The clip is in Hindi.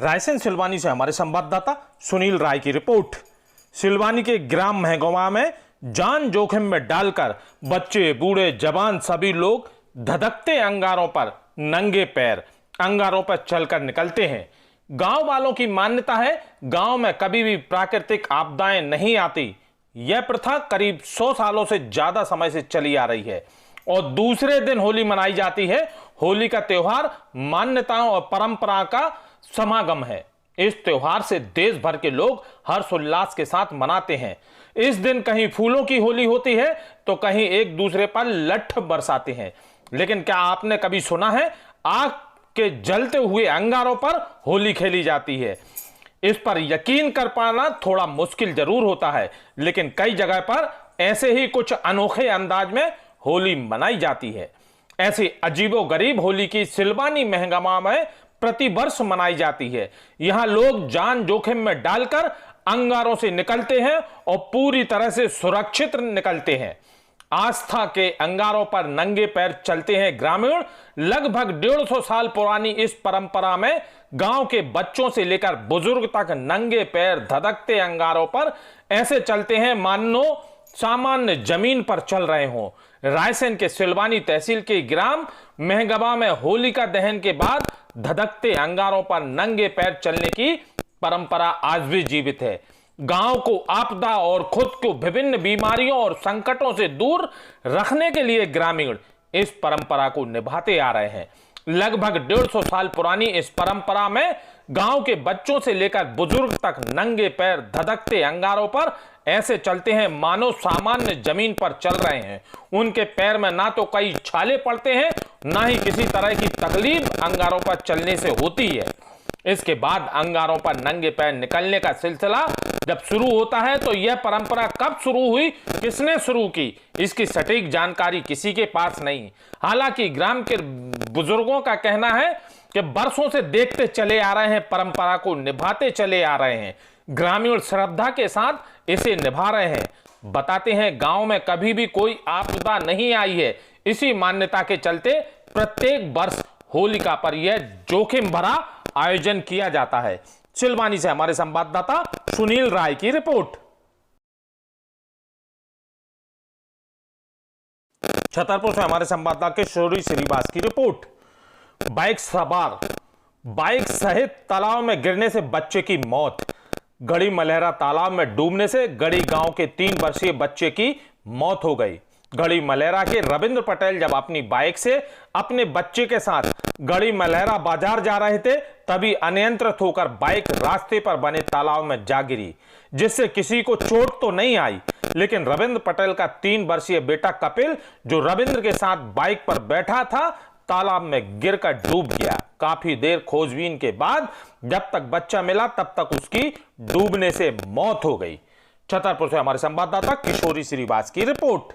रायसेन सिलवानी से हमारे संवाददाता सुनील राय की रिपोर्ट। सिलवानी के ग्राम महगवा में जान जोखिम में डालकर बच्चे, बूढ़े, जवान सभी लोग धधकते अंगारों पर नंगे पैर अंगारों पर चलकर निकलते हैं। गांव वालों की मान्यता है गांव में कभी भी प्राकृतिक आपदाएं नहीं आती। यह प्रथा करीब 100 सालों से ज्यादा समय से चली आ रही है और दूसरे दिन होली मनाई जाती है। होली का त्योहार मान्यताओं और परंपरा का समागम है। इस त्योहार से देश भर के लोग हर्षोल्लास के साथ मनाते हैं। इस दिन कहीं फूलों की होली होती है तो कहीं एक दूसरे पर लठ बरसाते हैं। लेकिन क्या आपने कभी सुना है आग के जलते हुए अंगारों पर होली खेली जाती है? इस पर यकीन कर पाना थोड़ा मुश्किल जरूर होता है, लेकिन कई जगह पर ऐसे ही कुछ अनोखे अंदाज में होली मनाई जाती है। ऐसी अजीबोगरीब होली की सिलवानी महगमा में प्रतिवर्ष मनाई जाती है। यहां लोग जान जोखिम में डालकर अंगारों से निकलते हैं और पूरी तरह से सुरक्षित निकलते हैं। आस्था के अंगारों पर नंगे पैर चलते हैं ग्रामीण। लगभग 150 साल पुरानी इस परंपरा में गांव के बच्चों से लेकर बुजुर्ग तक नंगे पैर धधकते अंगारों पर ऐसे चलते हैं मानो सामान्य जमीन पर चल रहे हों। रायसेन के सिलवानी तहसील के ग्राम महगवा में होलिका दहन के बाद धधकते अंगारों पर नंगे पैर चलने की परंपरा आज भी जीवित है। गांव को आपदा और खुद को विभिन्न बीमारियों और संकटों से दूर रखने के लिए ग्रामीण इस परंपरा को निभाते आ रहे हैं। लगभग 150 साल पुरानी इस परंपरा में गांव के बच्चों से लेकर बुजुर्ग तक नंगे पैर धधकते अंगारों पर ऐसे चलते हैं मानो सामान्य जमीन पर चल रहे हैं। उनके पैर में ना तो कई छाले पड़ते हैं, ना ही किसी तरह की तकलीफ अंगारों पर चलने से होती है। इसके बाद अंगारों पर नंगे पैर निकलने का सिलसिला जब शुरू होता है तो यह परंपरा कब शुरू हुई, किसने शुरू की, इसकी सटीक जानकारी किसी के पास नहीं। हालांकि ग्राम के बुजुर्गों का कहना है कि बरसों से देखते चले आ रहे हैं, परंपरा को निभाते चले आ रहे हैं। ग्रामीण श्रद्धा के साथ इसे निभा रहे हैं। बताते हैं गांव में कभी भी कोई आपदा नहीं आई है। इसी मान्यता के चलते प्रत्येक वर्ष होलिका पर यह जोखिम भरा आयोजन किया जाता है। सिलवानी से हमारे संवाददाता सुनील राय की रिपोर्ट। छतरपुर से हमारे संवाददाता किशोरी श्रीवास की रिपोर्ट। बाइक सहित तालाब में गिरने से बच्चे की मौत। गड़ी मलहरा तालाब में डूबने से गड़ी गांव के 3 वर्षीय बच्चे की मौत हो गई। गड़ी मलहरा के रविंद्र पटेल जब अपनी बाइक से अपने बच्चे के साथ गड़ी मलहरा बाजार जा रहे थे तभी अनियंत्रित होकर बाइक रास्ते पर बने तालाब में जा गिरी, जिससे किसी को चोट तो नहीं आई, लेकिन रविंद्र पटेल का 3 वर्षीय बेटा कपिल जो रविंद्र के साथ बाइक पर बैठा था तालाब में गिरकर डूब गया। काफी देर खोजबीन के बाद जब तक बच्चा मिला तब तक उसकी डूबने से मौत हो गई। छतरपुर से हमारे संवाददाता किशोरी श्रीवास की रिपोर्ट।